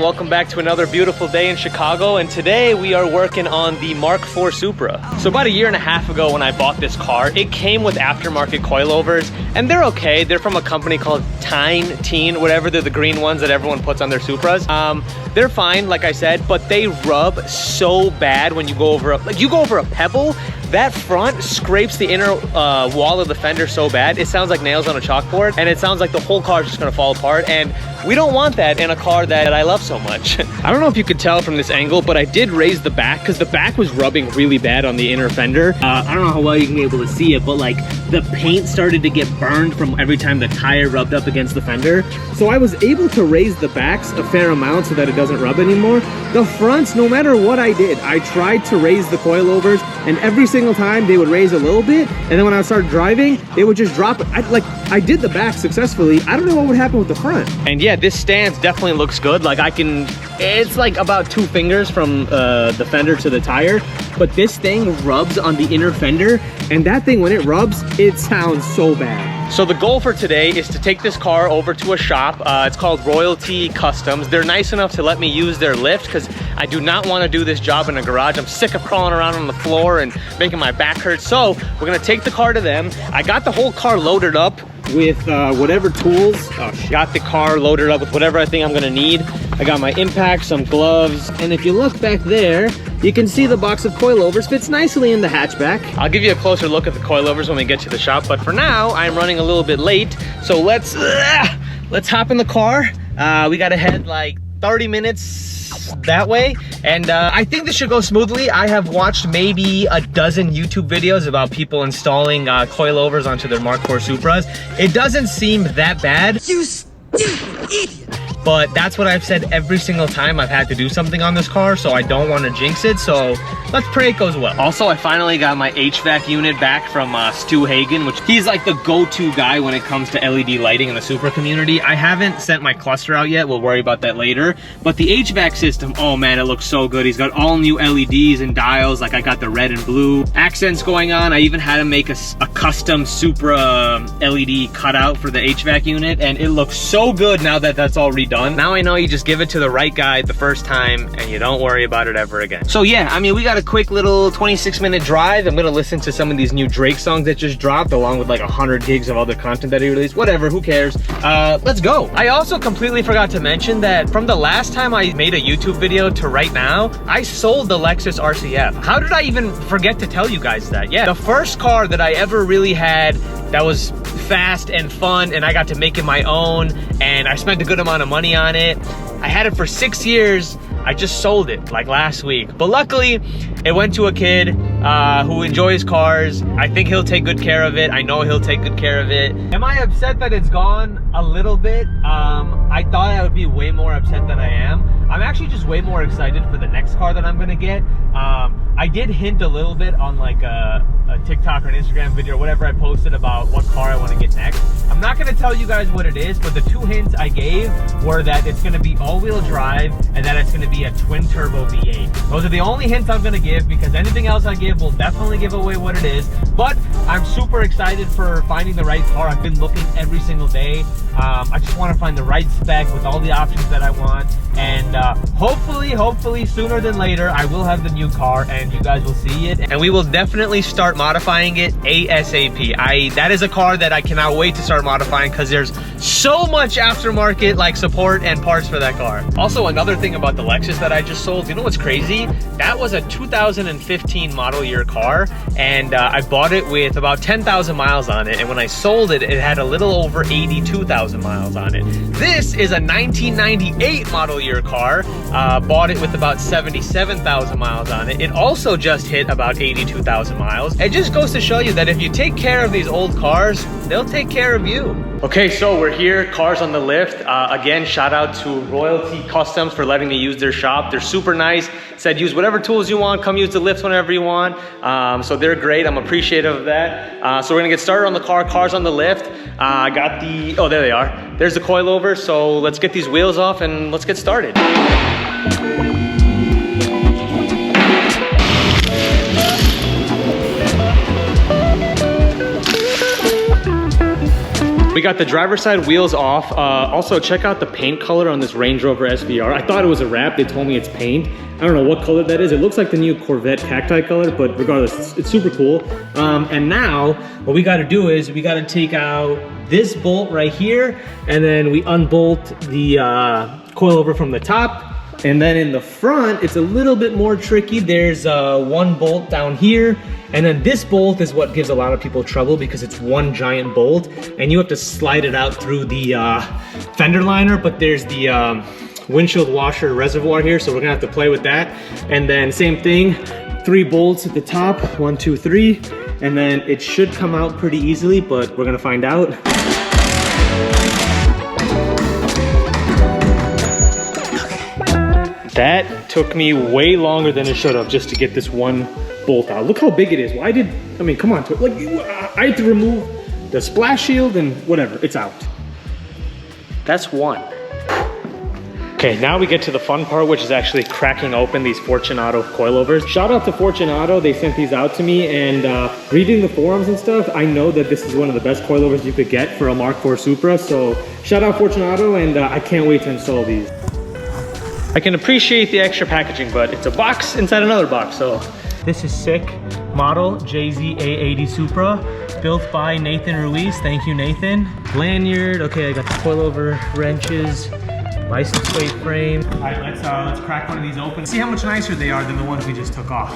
Welcome back to another beautiful day in Chicago, and today we are working on the Mark IV Supra. So about a year and a half ago when I bought this car, it came with aftermarket coilovers, and they're okay. They're from a company called Teen, whatever. They're the green ones that everyone puts on their Supras. They're fine, like I said, but they rub so bad when you go over a pebble. That front scrapes the inner wall of the fender so bad, it sounds like nails on a chalkboard, and it sounds like the whole car is just gonna fall apart, and we don't want that in a car that I love so much. I don't know if you could tell from this angle, but I did raise the back because the back was rubbing really bad on the inner fender. I don't know how well you can be able to see it, but like the paint started to get burned from every time the tire rubbed up against the fender. So I was able to raise the backs a fair amount so that it doesn't rub anymore. The fronts, no matter what I did, I tried to raise the coilovers, and every single time they would raise a little bit, and then when I started driving, they would just drop it. I did the back successfully. I don't know what would happen with the front. And yeah, this stance definitely looks good. Like it's like about 2 fingers from the fender to the tire, but this thing rubs on the inner fender, and that thing, when it rubs, it sounds so bad. So the goal for today is to take this car over to a shop. It's called Royalty Customs. They're nice enough to let me use their lift because I do not want to do this job in a garage. I'm sick of crawling around on the floor and making my back hurt. So we're gonna take the car to them. I got the whole car loaded up with whatever tools. Got the car loaded up with whatever I think I'm gonna need. I got my impact, some gloves, and if you look back there, you can see the box of coilovers fits nicely in the hatchback. I'll give you a closer look at the coilovers when we get to the shop, but for now, I'm running a little bit late, so let's hop in the car. We gotta head like 30 minutes that way, and I think this should go smoothly. I have watched maybe a dozen YouTube videos about people installing coilovers onto their Mark IV Supras. It doesn't seem that bad. You stupid idiot! But that's what I've said every single time I've had to do something on this car, so I don't want to jinx it, so let's pray it goes well. Also, I finally got my HVAC unit back from Stu Hagen, which he's like the go-to guy when it comes to LED lighting in the Supra community. I haven't sent my cluster out yet, we'll worry about that later, but the HVAC system, oh man, it looks so good. He's got all new LEDs and dials, like I got the red and blue accents going on. I even had him make a custom Supra LED cutout for the HVAC unit, and it looks so good now that that's all redone. Now I know you just give it to the right guy the first time and you don't worry about it ever again. So yeah, I mean, we got a quick little 26-minute drive. I'm gonna listen to some of these new Drake songs that just dropped, along with like 100 gigs of other content that he released. Whatever, who cares? Let's go. I also completely forgot to mention that from the last time I made a YouTube video to right now, I sold the Lexus RCF. How did I even forget to tell you guys that? Yeah, the first car that I ever really had that was fast and fun, and I got to make it my own, and I spent a good amount of money on it. I had it for 6 years. I just sold it like last week, but luckily it went to a kid who enjoys cars. I think he'll take good care of it. I know he'll take good care of it. Am I upset that it's gone? A little bit. I thought I would be way more upset than I am. I'm actually just way more excited for the next car that I'm gonna get. I did hint a little bit on like a TikTok or an Instagram video or whatever I posted about what car I want to get next. I'm not gonna tell you guys what it is, but the 2 hints I gave were that it's gonna be all-wheel drive and that it's gonna be a twin-turbo V8. Those are the only hints I'm gonna give, because anything else I give will definitely give away what it is. But I'm super excited for finding the right car. I've been looking every single day. I just want to find the right spec with all the options that I want, and hopefully sooner than later I will have the new car and you guys will see it, and we will definitely start modifying it ASAP. That is a car that I cannot wait to start modifying, because there's so much aftermarket like support and parts for that car. Also, another thing about the Lexus that I just sold, you know what's crazy? That was a 2015 model year car, and I bought it with about 10,000 miles on it, and when I sold it, it had a little over 82,000 miles on it. This is a 1998 model year car, bought it with about 77,000 miles on it. It also just hit about 82,000 miles. It just goes to show you that if you take care of these old cars, they'll take care of you. Okay, so we're here, cars on the lift. Again, shout out to Royalty Customs for letting me use their shop. They're super nice. Said use whatever tools you want, come use the lift whenever you want. So they're great, I'm appreciative of that. So we're gonna get started on the car, cars on the lift. I got the, oh, there they are. There's the coilover, so let's get these wheels off and let's get started. We got the driver's side wheels off. Also, check out the paint color on this Range Rover SVR. I thought it was a wrap. They told me it's paint. I don't know what color that is. It looks like the new Corvette cacti color, but regardless, it's super cool. And now, what we gotta do is we gotta take out this bolt right here, and then we unbolt the coilover from the top. And then in the front, it's a little bit more tricky. There's one bolt down here, and then this bolt is what gives a lot of people trouble because it's one giant bolt, and you have to slide it out through the fender liner, but there's the windshield washer reservoir here, so we're gonna have to play with that. And then same thing, 3 bolts at the top, 1, 2, 3, and then it should come out pretty easily, but we're gonna find out. That took me way longer than it should have just to get this one bolt out. Look how big it is. Why did, I mean, come on. Like, I had to remove the splash shield and whatever, it's out. That's one. Okay, now we get to the fun part, which is actually cracking open these Fortunato coilovers. Shout out to Fortunato, they sent these out to me, and reading the forums and stuff, I know that this is one of the best coilovers you could get for a Mark IV Supra, so shout out Fortunato, and I can't wait to install these. I can appreciate the extra packaging, but it's a box inside another box, so. This is sick model, JZA80 Supra, built by Nathan Ruiz. Thank you, Nathan. Lanyard, okay, I got the coilover wrenches, license plate frame. All right, let's crack one of these open. See how much nicer they are than the ones we just took off.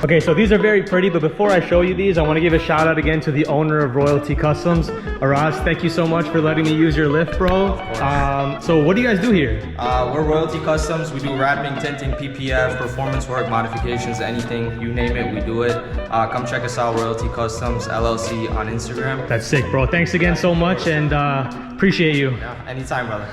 Okay, so these are very pretty, but before I show you these, I want to give a shout out again to the owner of Royalty Customs. Araz, thank you so much for letting me use your lift, bro. So what do you guys do here? We're Royalty Customs. We do wrapping, tinting, PPF, performance work, modifications, anything, you name it, we do it. Come check us out, Royalty Customs, LLC on Instagram. That's sick, bro. Thanks again so much, and appreciate you. Yeah, anytime, brother.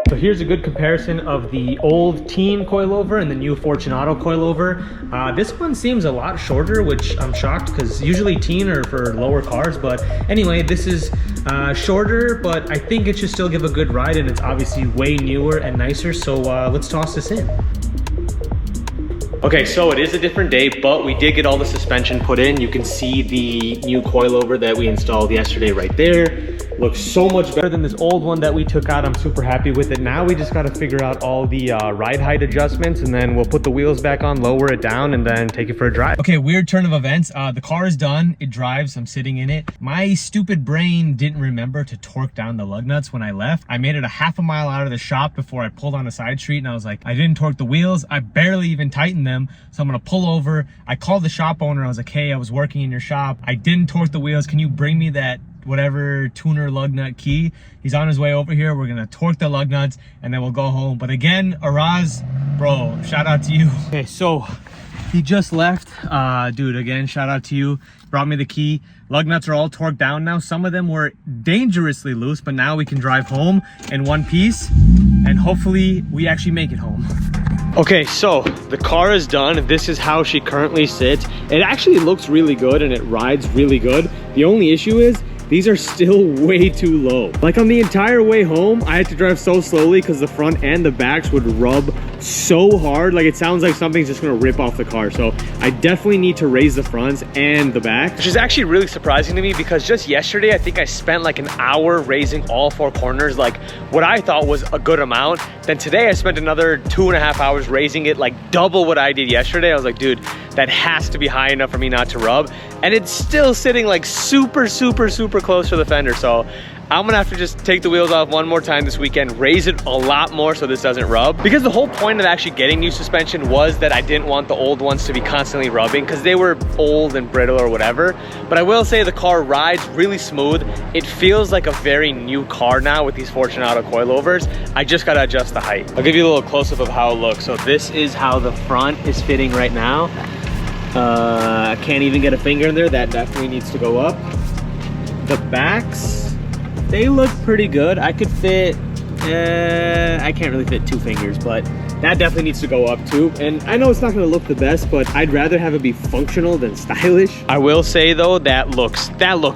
So here's a good comparison of the old teen coilover and the new Fortunato coilover. This one seems a lot shorter, which I'm shocked because usually teen are for lower cars. But anyway, this is shorter, but I think it should still give a good ride, and it's obviously way newer and nicer. So let's toss this in. Okay, so it is a different day, but we did get all the suspension put in. You can see the new coilover that we installed yesterday right there. Looks so much better than this old one that we took out. I'm super happy with it. Now we just got to figure out all the ride height adjustments, and then we'll put the wheels back on, lower it down, and then take it for a drive. Okay, weird turn of events. The car is done. It drives. I'm sitting in it. My stupid brain didn't remember to torque down the lug nuts when I left. I made it a half a mile out of the shop before I pulled on a side street, and I was like, I didn't torque the wheels. I barely even tightened them, so I'm gonna pull over. I called the shop owner. I was like, hey, I was working in your shop. I didn't torque the wheels. Can you bring me that whatever tuner lug nut key? He's on his way over here. We're gonna torque the lug nuts and then we'll go home. But again, Araz, bro, shout out to you. Okay, so he just left. Dude, again, shout out to you. Brought me the key. Lug nuts are all torqued down now. Some of them were dangerously loose, but now we can drive home in one piece and hopefully we actually make it home. Okay, so the car is done. This is how she currently sits. It actually looks really good and it rides really good. The only issue is these are still way too low. Like on the entire way home, I had to drive so slowly because the front and the backs would rub so hard. Like it sounds like something's just gonna rip off the car. So I definitely need to raise the fronts and the back. Which is actually really surprising to me because just yesterday, I think I spent like an hour raising all 4 corners, like what I thought was a good amount. Then today I spent another 2.5 hours raising it, like double what I did yesterday. I was like, dude, that has to be high enough for me not to rub. And it's still sitting like super close to the fender. So I'm gonna have to just take the wheels off one more time this weekend, raise it a lot more so this doesn't rub. Because the whole point of actually getting new suspension was that I didn't want the old ones to be constantly rubbing because they were old and brittle or whatever. But I will say the car rides really smooth. It feels like a very new car now with these Fortunato coilovers. I just gotta adjust the height. I'll give you a little close-up of how it looks. So this is how the front is fitting right now. I can't even get a finger in there. That definitely needs to go up. The backs, they look pretty good. I could fit, I can't really fit 2 fingers, but that definitely needs to go up too. And I know it's not gonna look the best, but I'd rather have it be functional than stylish. I will say though, that looks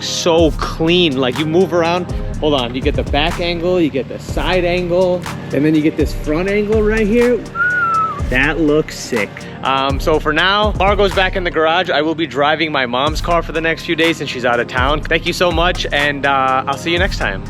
so clean. Like you move around, hold on, you get the back angle, you get the side angle, and then you get this front angle right here. That looks sick. So for now, car goes back in the garage. I will be driving my mom's car for the next few days since she's out of town. Thank you so much, and I'll see you next time.